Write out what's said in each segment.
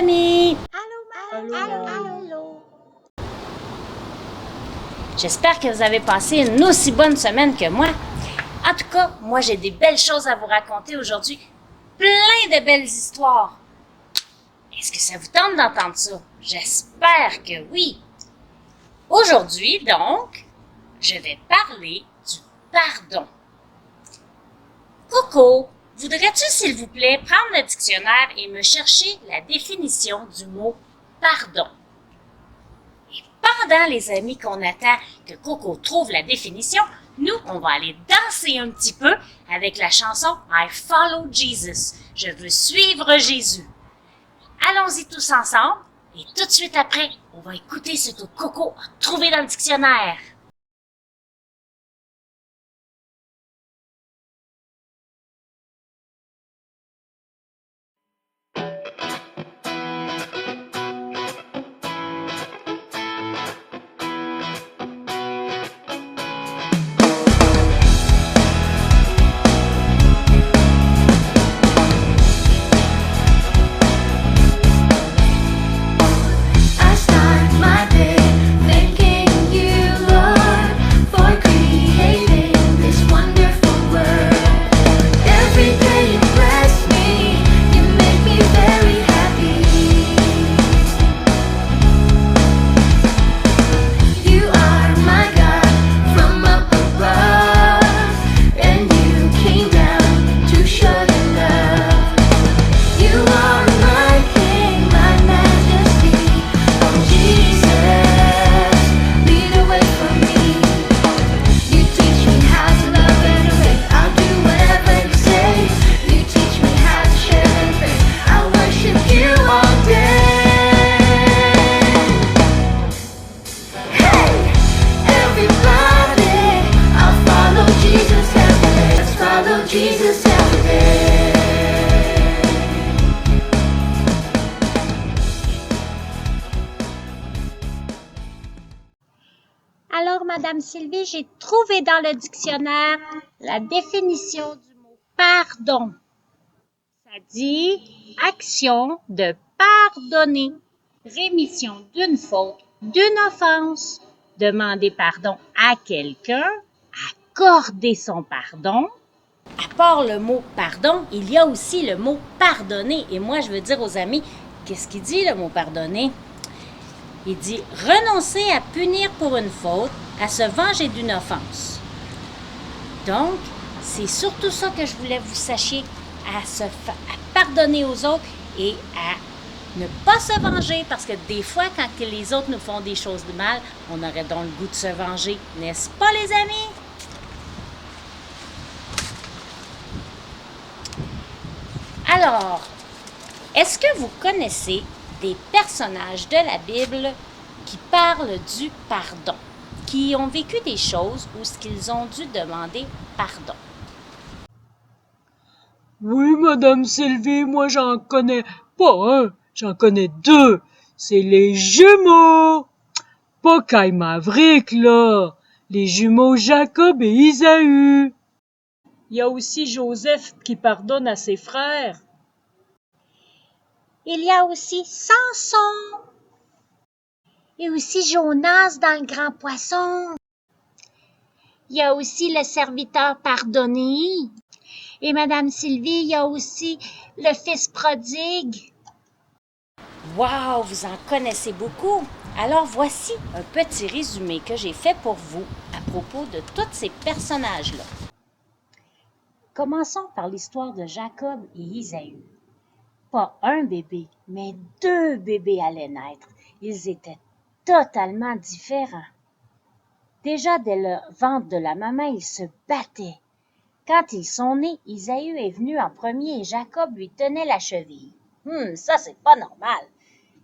amis! Allô, Allô. J'espère que vous avez passé une aussi bonne semaine que moi. En tout cas, moi j'ai des belles choses à vous raconter aujourd'hui. Plein de belles histoires. Est-ce que ça vous tente d'entendre ça? J'espère que oui. Aujourd'hui, donc, je vais parler du pardon. Coco, voudrais-tu, s'il vous plaît, prendre le dictionnaire et me chercher la définition du mot pardon? Et pendant, les amis, qu'on attend que Coco trouve la définition, nous, on va aller danser un petit peu avec la chanson I Follow Jesus. Je veux suivre Jésus. Allons-y tous ensemble et tout de suite après, on va écouter ce que Coco a trouvé dans le dictionnaire. Alors, Madame Sylvie, j'ai trouvé dans le dictionnaire la définition du mot pardon. Ça dit action de pardonner, rémission d'une faute, d'une offense, demander pardon à quelqu'un, accorder son pardon. À part le mot pardon, il y a aussi le mot pardonner. Et moi, je veux dire aux amis, qu'est-ce qu'il dit le mot pardonner? Il dit renoncer à punir pour une faute, à se venger d'une offense. Donc, c'est surtout ça que je voulais que vous sachiez, à pardonner aux autres et à ne pas se venger, parce que des fois, quand les autres nous font des choses de mal, on aurait donc le goût de se venger, n'est-ce pas, les amis? Alors, est-ce que vous connaissez des personnages de la Bible qui parlent du pardon, qui ont vécu des choses où ils ont dû demander pardon? Oui, Madame Sylvie, moi j'en connais pas un, j'en connais deux. C'est les jumeaux. Pas Kai Maverick, là. Les jumeaux Jacob et Isaü. Il y a aussi Joseph qui pardonne à ses frères. Il y a aussi Samson et aussi Jonas dans le grand poisson. Il y a aussi le serviteur pardonné. Et Madame Sylvie, il y a aussi le fils prodigue. Wow, vous en connaissez beaucoup! Alors voici un petit résumé que j'ai fait pour vous à propos de tous ces personnages-là. Commençons par l'histoire de Jacob et Isaü. Pas un bébé, mais deux bébés allaient naître. Ils étaient totalement différents. Déjà dès le ventre de la maman, ils se battaient. Quand ils sont nés, Isaü est venu en premier et Jacob lui tenait la cheville. Ça c'est pas normal.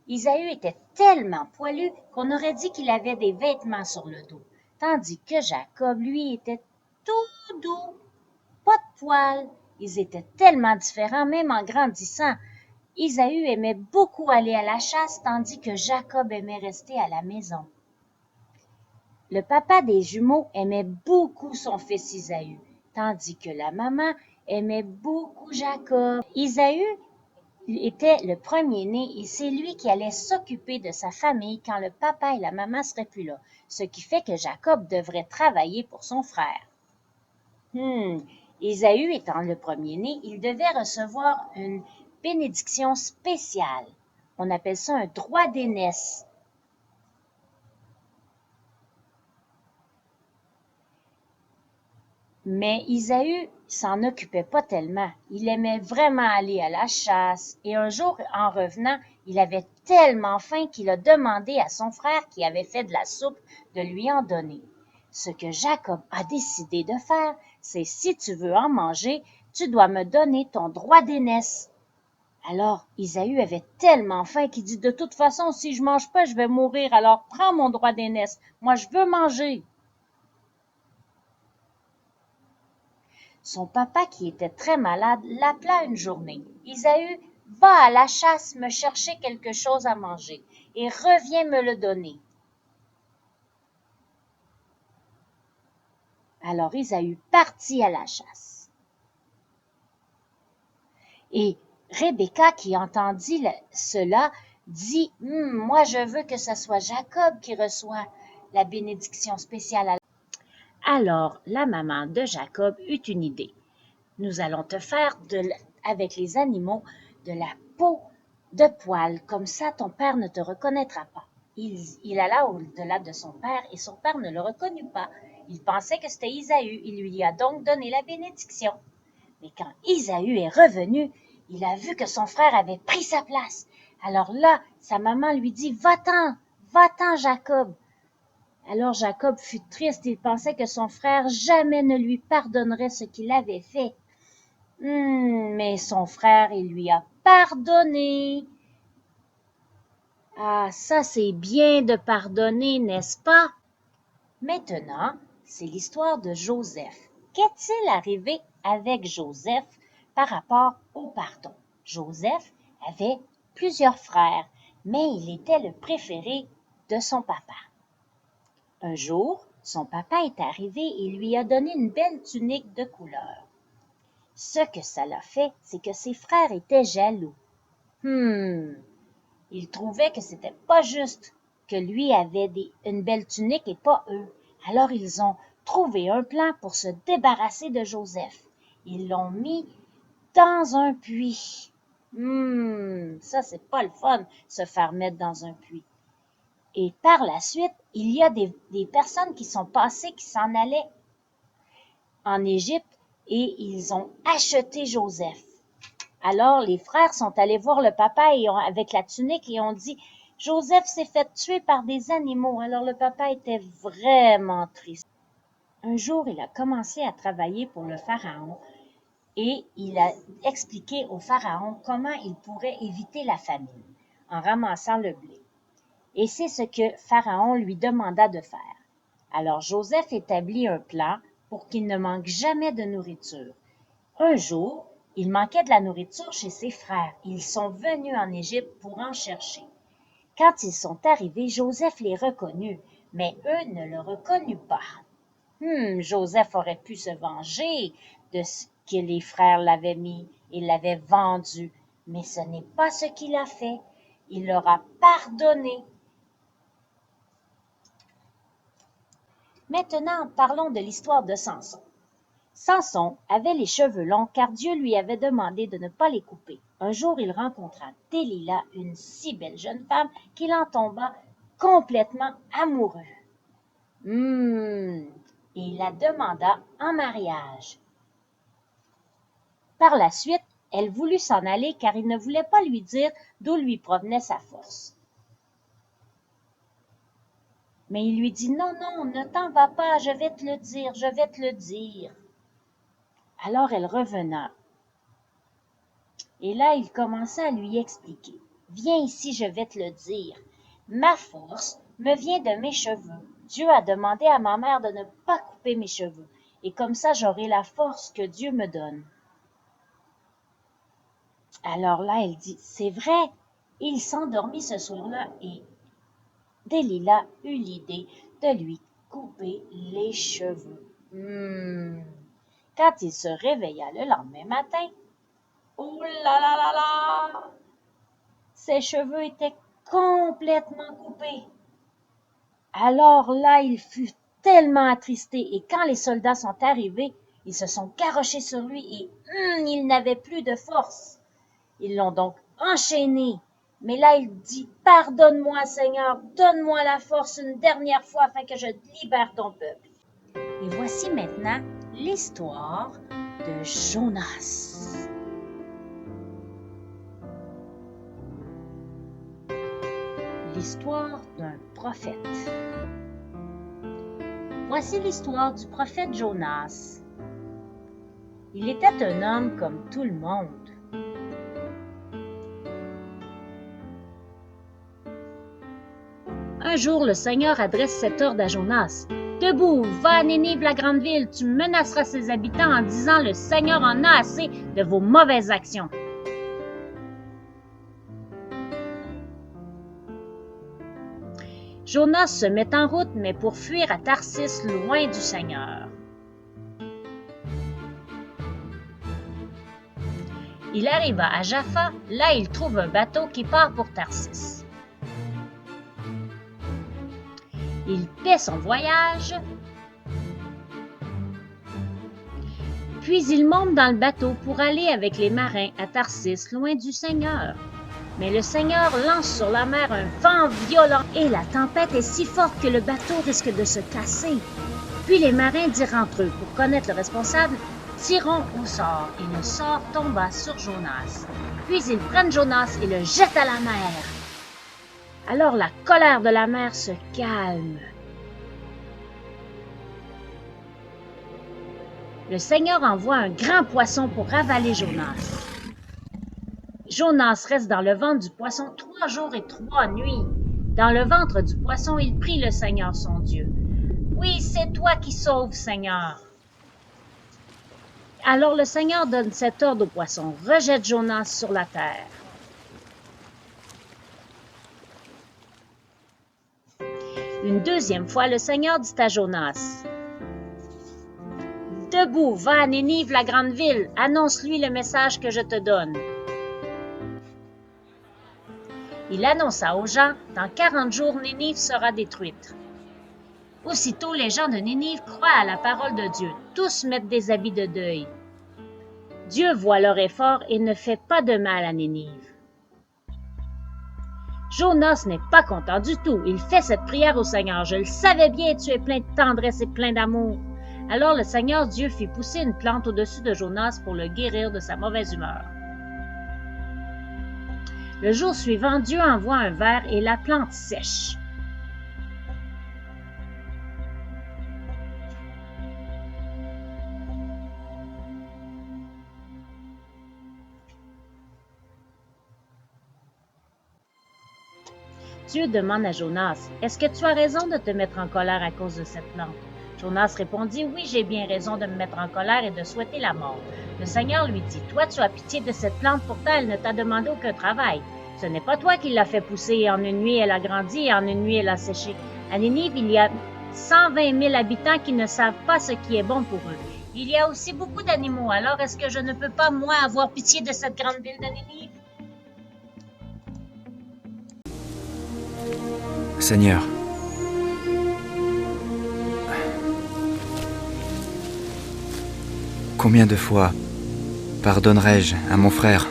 Isaü était tellement poilu qu'on aurait dit qu'il avait des vêtements sur le dos, tandis que Jacob, lui, était tout doux, pas de poils. Ils étaient tellement différents, même en grandissant. Isaü aimait beaucoup aller à la chasse, tandis que Jacob aimait rester à la maison. Le papa des jumeaux aimait beaucoup son fils Isaü, tandis que la maman aimait beaucoup Jacob. Isaü était le premier-né et c'est lui qui allait s'occuper de sa famille quand le papa et la maman seraient plus là, ce qui fait que Jacob devrait travailler pour son frère. Ésaü étant le premier-né, il devait recevoir une bénédiction spéciale. On appelle ça un droit d'aînesse. Mais Ésaü s'en occupait pas tellement. Il aimait vraiment aller à la chasse et un jour, en revenant, il avait tellement faim qu'il a demandé à son frère qui avait fait de la soupe de lui en donner. Ce que Jacob a décidé de faire, c'est si tu veux en manger, tu dois me donner ton droit d'aînesse. Alors, Ésaü avait tellement faim qu'il dit de toute façon, si je mange pas, je vais mourir, alors prends mon droit d'aînesse. Moi, je veux manger. Son papa, qui était très malade, l'appela une journée. Ésaü, va à la chasse me chercher quelque chose à manger et reviens me le donner. Alors Ésaü partit à la chasse. Et Rebecca, qui entendit cela, dit, moi je veux que ce soit Jacob qui reçoit la bénédiction spéciale. Alors la maman de Jacob eut une idée. Nous allons te faire avec les animaux de la peau de poil, comme ça ton père ne te reconnaîtra pas. Il alla au-delà de son père et son père ne le reconnut pas. Il pensait que c'était Ésaü. Il lui a donc donné la bénédiction. Mais quand Ésaü est revenu, il a vu que son frère avait pris sa place. Alors là, sa maman lui dit, va-t'en, Jacob. Alors Jacob fut triste, il pensait que son frère jamais ne lui pardonnerait ce qu'il avait fait. Mais son frère, il lui a pardonné. Ah, ça c'est bien de pardonner, n'est-ce pas? Maintenant, c'est l'histoire de Joseph. Qu'est-il arrivé avec Joseph par rapport au pardon? Joseph avait plusieurs frères, mais il était le préféré de son papa. Un jour, son papa est arrivé et lui a donné une belle tunique de couleur. Ce que ça l'a fait, c'est que ses frères étaient jaloux. Ils trouvaient que c'était pas juste que lui avait une belle tunique et pas eux. Alors ils ont trouvé un plan pour se débarrasser de Joseph. Ils l'ont mis dans un puits. Ça c'est pas le fun, se faire mettre dans un puits. Et par la suite, il y a des personnes qui sont passées, qui s'en allaient en Égypte et ils ont acheté Joseph. Alors les frères sont allés voir le papa avec la tunique et ont dit « Joseph s'est fait tuer par des animaux ». Alors le papa était vraiment triste. Un jour, il a commencé à travailler pour le pharaon et il a expliqué au pharaon comment il pourrait éviter la famine en ramassant le blé. Et c'est ce que Pharaon lui demanda de faire. Alors Joseph établit un plan pour qu'il ne manque jamais de nourriture. Un jour, il manquait de la nourriture chez ses frères. Ils sont venus en Égypte pour en chercher. Quand ils sont arrivés, Joseph les reconnut, mais eux ne le reconnurent pas. Joseph aurait pu se venger de ce que les frères l'avaient mis et l'avaient vendu, mais ce n'est pas ce qu'il a fait. Il leur a pardonné. Maintenant, parlons de l'histoire de Samson. Samson avait les cheveux longs car Dieu lui avait demandé de ne pas les couper. Un jour, il rencontra Délila, une si belle jeune femme, qu'il en tomba complètement amoureux. Et il la demanda en mariage. Par la suite, elle voulut s'en aller car il ne voulait pas lui dire d'où lui provenait sa force. Mais il lui dit « Non, ne t'en va pas, je vais te le dire, je vais te le dire. » Alors elle revena. Et là, il commença à lui expliquer. « Viens ici, je vais te le dire. Ma force me vient de mes cheveux. Dieu a demandé à ma mère de ne pas couper mes cheveux. Et comme ça, j'aurai la force que Dieu me donne. » Alors là, elle dit « C'est vrai. » Il s'endormit ce soir-là et Délila eut l'idée de lui couper les cheveux. Quand il se réveilla le lendemain matin, Oh là là là là! Ses cheveux étaient complètement coupés. Alors là, il fut tellement attristé et quand les soldats sont arrivés, ils se sont garochés sur lui et il n'avait plus de force. Ils l'ont donc enchaîné. Mais là, il dit, pardonne-moi, Seigneur, donne-moi la force une dernière fois afin que je libère ton peuple. Et voici maintenant l'histoire de Jonas. L'histoire d'un prophète. Voici l'histoire du prophète Jonas. Il était un homme comme tout le monde. Un jour, le Seigneur adresse cet ordre à Jonas. Debout, va à Nénive, la grande ville, tu menaceras ses habitants en disant le Seigneur en a assez de vos mauvaises actions. Jonas se met en route, mais pour fuir à Tarsis, loin du Seigneur. Il arriva à Jaffa, là il trouve un bateau qui part pour Tarsis. Il paie son voyage, puis il monte dans le bateau pour aller avec les marins à Tarsis, loin du Seigneur. Mais le Seigneur lance sur la mer un vent violent et la tempête est si forte que le bateau risque de se casser. Puis les marins dirent entre eux, pour connaître le responsable, tirons au sort, et le sort tomba sur Jonas. Puis ils prennent Jonas et le jettent à la mer. Alors la colère de la mer se calme. Le Seigneur envoie un grand poisson pour avaler Jonas. Jonas reste dans le ventre du poisson 3 jours et 3 nuits. Dans le ventre du poisson, il prie le Seigneur son Dieu. Oui, c'est toi qui sauves, Seigneur. Alors le Seigneur donne cet ordre au poisson. Rejette Jonas sur la terre. Une deuxième fois, le Seigneur dit à Jonas, « Debout, va à Nénive, la grande ville, annonce-lui le message que je te donne. » Il annonça aux gens, « Dans 40 jours, Nénive sera détruite. » Aussitôt, les gens de Nénive croient à la parole de Dieu. Tous mettent des habits de deuil. Dieu voit leur effort et ne fait pas de mal à Nénive. Jonas n'est pas content du tout. Il fait cette prière au Seigneur. « Je le savais bien, tu es plein de tendresse et plein d'amour. » Alors le Seigneur Dieu fit pousser une plante au-dessus de Jonas pour le guérir de sa mauvaise humeur. Le jour suivant, Dieu envoie un ver et la plante sèche. Dieu demande à Jonas, « Est-ce que tu as raison de te mettre en colère à cause de cette plante? » Jonas répondit, « Oui, j'ai bien raison de me mettre en colère et de souhaiter la mort. » Le Seigneur lui dit, « Toi, tu as pitié de cette plante, pourtant elle ne t'a demandé aucun travail. Ce n'est pas toi qui l'as fait pousser, et en une nuit elle a grandi, et en une nuit elle a séché. À Nénive, il y a 120 000 habitants qui ne savent pas ce qui est bon pour eux. Il y a aussi beaucoup d'animaux, alors est-ce que je ne peux pas, moi, avoir pitié de cette grande ville de Nénive? » Seigneur, combien de fois pardonnerai-je à mon frère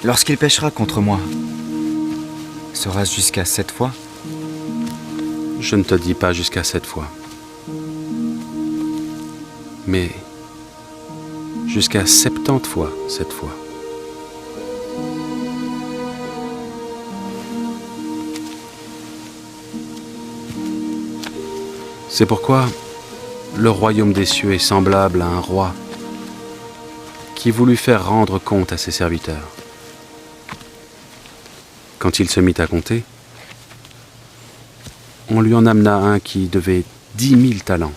lorsqu'il péchera contre moi? Sera-ce jusqu'à 7 fois? Je ne te dis pas jusqu'à 7 fois, mais jusqu'à 70 fois 7 fois. C'est pourquoi le royaume des cieux est semblable à un roi qui voulut faire rendre compte à ses serviteurs. Quand il se mit à compter, on lui en amena un qui devait 10 000 talents.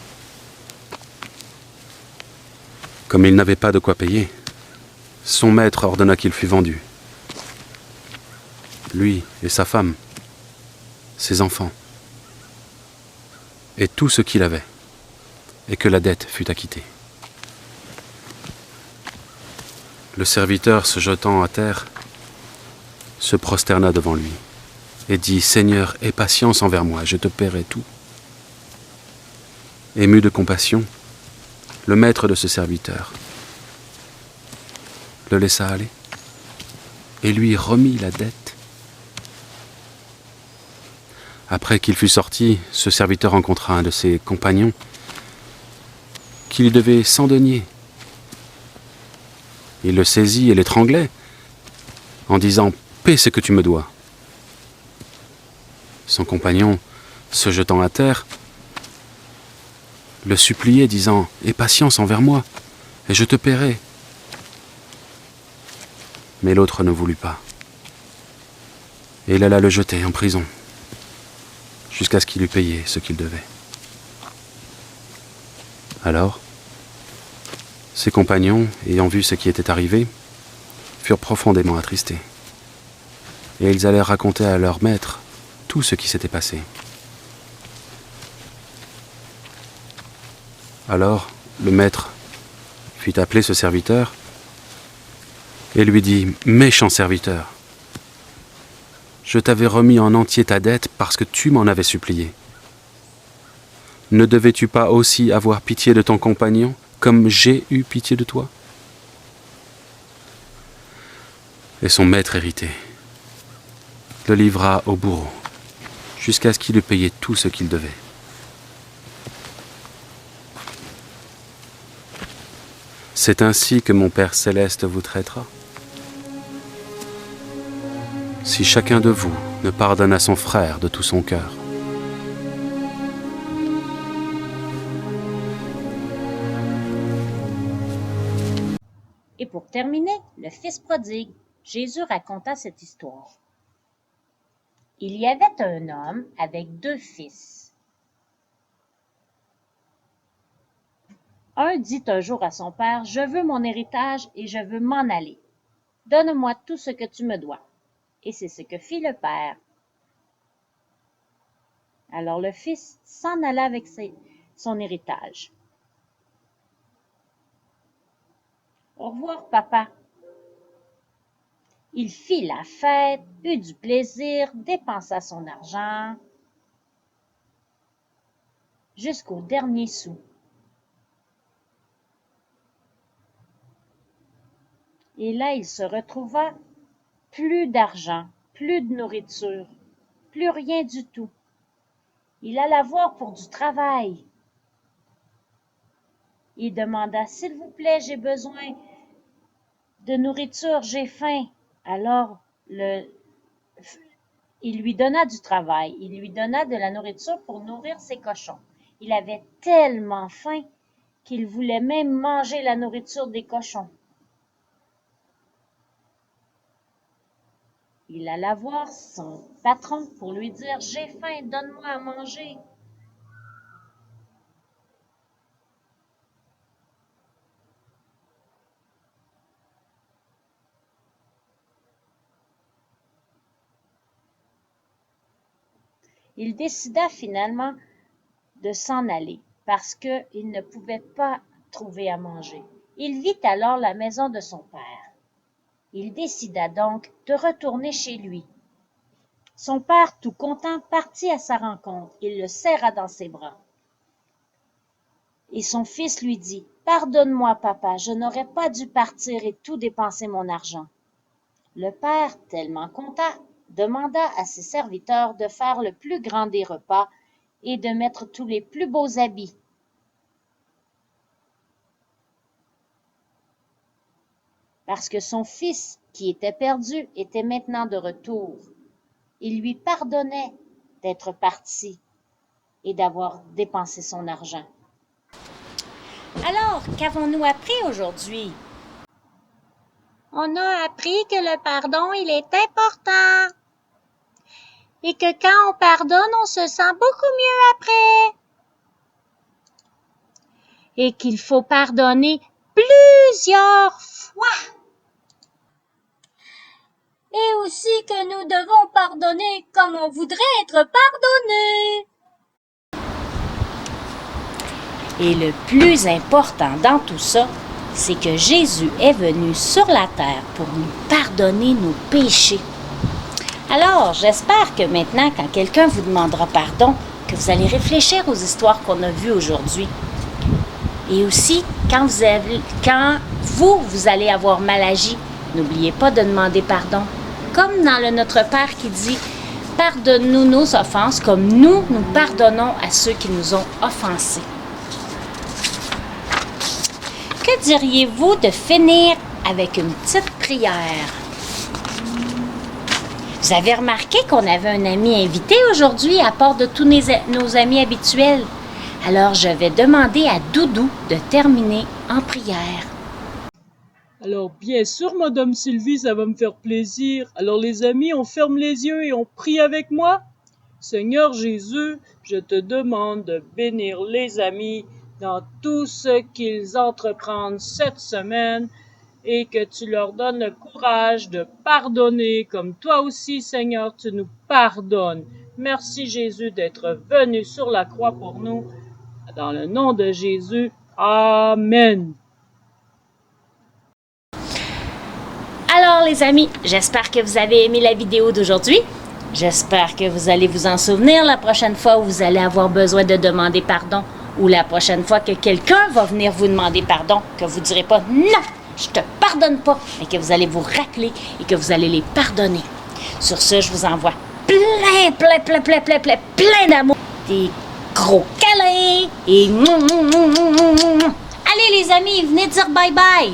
Comme il n'avait pas de quoi payer, son maître ordonna qu'il fût vendu. Lui et sa femme, ses enfants, et tout ce qu'il avait, et que la dette fût acquittée. Le serviteur, se jetant à terre, se prosterna devant lui et dit « Seigneur, aie patience envers moi, je te paierai tout. » Ému de compassion, le maître de ce serviteur le laissa aller et lui remit la dette. Après qu'il fut sorti, ce serviteur rencontra un de ses compagnons qui lui devait 100 deniers. Il le saisit et l'étranglait en disant « Paie ce que tu me dois ». Son compagnon, se jetant à terre, le suppliait disant « Aie patience envers moi, et je te paierai ». Mais l'autre ne voulut pas. Et il alla le jeter en prison, jusqu'à ce qu'il eût payé ce qu'il devait. Alors, ses compagnons, ayant vu ce qui était arrivé, furent profondément attristés. Et ils allèrent raconter à leur maître tout ce qui s'était passé. Alors, le maître fit appeler ce serviteur et lui dit « Méchant serviteur, je t'avais remis en entier ta dette parce que tu m'en avais supplié. Ne devais-tu pas aussi avoir pitié de ton compagnon comme j'ai eu pitié de toi ?» Et son maître irrité le livra au bourreau jusqu'à ce qu'il eût payé tout ce qu'il devait. C'est ainsi que mon Père céleste vous traitera. Si chacun de vous ne pardonne à son frère de tout son cœur. Et pour terminer, le fils prodigue. Jésus raconta cette histoire. Il y avait un homme avec 2 fils. Un dit un jour à son père, « Je veux mon héritage et je veux m'en aller. Donne-moi tout ce que tu me dois. » Et c'est ce que fit le père. Alors le fils s'en alla avec son héritage. « Au revoir, papa. » Il fit la fête, eut du plaisir, dépensa son argent jusqu'au dernier sou. Et là, il se retrouva plus d'argent, plus de nourriture, plus rien du tout. Il alla voir pour du travail. Il demanda, « S'il vous plaît, j'ai besoin de nourriture, j'ai faim. » Alors, il lui donna du travail, il lui donna de la nourriture pour nourrir ses cochons. Il avait tellement faim qu'il voulait même manger la nourriture des cochons. Il alla voir son patron pour lui dire « J'ai faim, donne-moi à manger. » Il décida finalement de s'en aller parce qu'il ne pouvait pas trouver à manger. Il vit alors la maison de son père. Il décida donc de retourner chez lui. Son père, tout content, partit à sa rencontre. Il le serra dans ses bras. Et son fils lui dit, « Pardonne-moi, papa, je n'aurais pas dû partir et tout dépenser mon argent. » Le père, tellement content, demanda à ses serviteurs de faire le plus grand des repas et de mettre tous les plus beaux habits. Parce que son fils, qui était perdu, était maintenant de retour. Il lui pardonnait d'être parti et d'avoir dépensé son argent. Alors, qu'avons-nous appris aujourd'hui? On a appris que le pardon, il est important. Et que quand on pardonne, on se sent beaucoup mieux après. Et qu'il faut pardonner plusieurs fois. Et aussi que nous devons pardonner comme on voudrait être pardonné. Et le plus important dans tout ça, c'est que Jésus est venu sur la terre pour nous pardonner nos péchés. Alors, j'espère que maintenant, quand quelqu'un vous demandera pardon, que vous allez réfléchir aux histoires qu'on a vues aujourd'hui. Et aussi, quand vous allez avoir mal agi, n'oubliez pas de demander pardon. Comme dans le Notre Père qui dit « Pardonne-nous nos offenses comme nous pardonnons à ceux qui nous ont offensés. » Que diriez-vous de finir avec une petite prière? Vous avez remarqué qu'on avait un ami invité aujourd'hui à part de tous nos amis habituels. Alors, je vais demander à Doudou de terminer en prière. Alors, bien sûr, Madame Sylvie, ça va me faire plaisir. Alors, les amis, on ferme les yeux et on prie avec moi. Seigneur Jésus, je te demande de bénir les amis dans tout ce qu'ils entreprennent cette semaine et que tu leur donnes le courage de pardonner comme toi aussi, Seigneur, tu nous pardonnes. Merci Jésus d'être venu sur la croix pour nous. Dans le nom de Jésus, Amen. Alors les amis, j'espère que vous avez aimé la vidéo d'aujourd'hui. J'espère que vous allez vous en souvenir la prochaine fois où vous allez avoir besoin de demander pardon ou la prochaine fois que quelqu'un va venir vous demander pardon, que vous ne direz pas « Non, je te pardonne pas », mais que vous allez vous rappeler et que vous allez les pardonner. Sur ce, je vous envoie plein d'amour, des gros câlins et allez les amis, venez dire bye bye.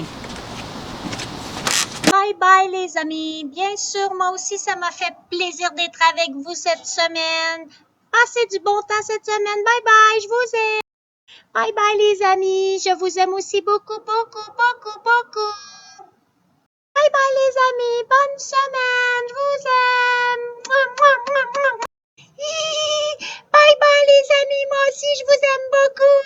Bye bye les amis. Bien sûr, moi aussi, ça m'a fait plaisir d'être avec vous cette semaine. Passez du bon temps cette semaine. Bye bye, je vous aime. Bye bye les amis. Je vous aime aussi beaucoup. Bye bye les amis. Bonne semaine. Je vous aime. Bye bye les amis. Moi aussi, je vous aime beaucoup.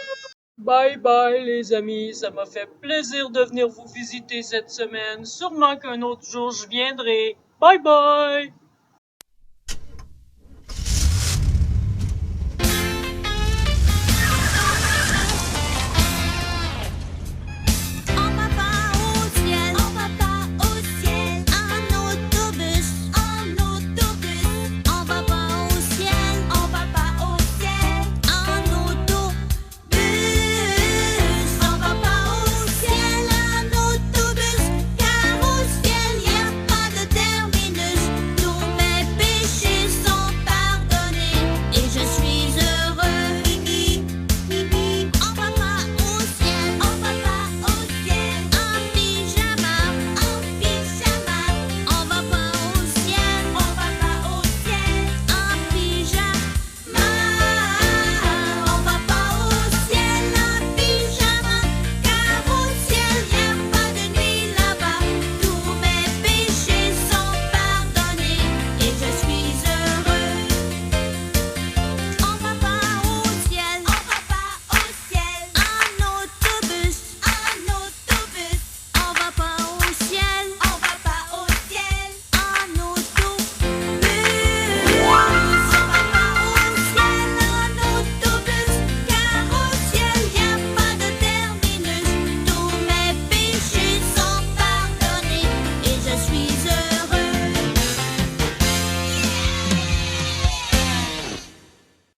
Bye bye les amis, ça m'a fait plaisir de venir vous visiter cette semaine. Sûrement qu'un autre jour je viendrai. Bye bye!